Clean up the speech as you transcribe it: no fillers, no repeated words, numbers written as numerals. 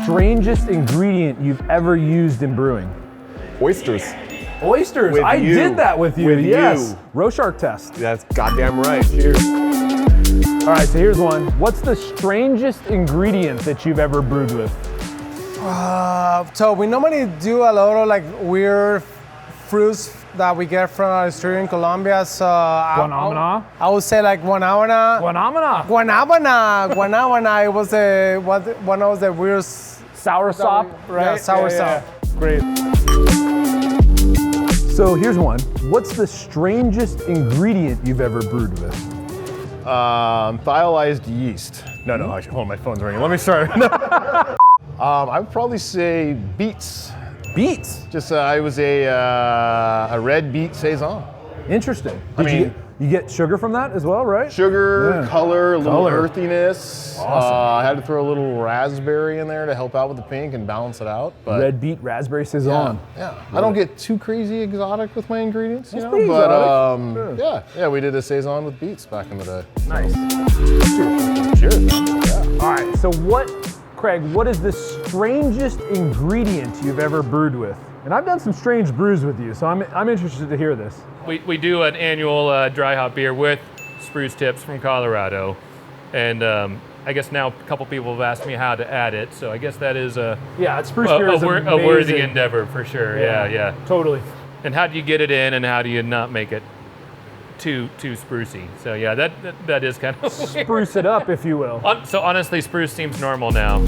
strangest ingredient you've ever used in brewing? Oysters. Oysters. With I you. did that with you. With yes. you. Rorschach test. That's goddamn right. Cheers. All right, so here's one. What's the strangest ingredient that you've ever brewed with? So we normally do a lot of like weird fruits that we get from our street in Colombia. So Guanábana? I would say like guanábana. Guanábana. Guanábana. It was one of the weird Sour sop, right? Yeah, sour sop. Great. So here's one. What's the strangest ingredient you've ever brewed with? Thiolized yeast. No, actually, hold on, my phone's ringing. Let me start. I would probably say beets. Beets. Just I was a red beet saison. Interesting. I You get sugar from that as well, right? Sugar, Yeah. color, a little Color. earthiness. Awesome. I had to throw a little raspberry in there to help out with the pink and balance it out. But Red beet, raspberry saison. yeah. I don't get too crazy exotic with my ingredients, you That's know. pretty But exotic. yeah, we did a saison with beets back in the day. Nice. Cheers, man. Yeah. All right, so Craig, what is the strangest ingredient you've ever brewed with? And I've done some strange brews with you, so I'm interested to hear this. We do an annual dry hop beer with spruce tips from Colorado. And I guess now a couple people have asked me how to add it, so I guess that is Yeah, spruce beer is a worthy amazing. endeavor for sure. Yeah. Totally. And how do you get it in, and how do you not make it too sprucey? So yeah, that is kind of weird. Spruce it up, if you will. So honestly, spruce seems normal now.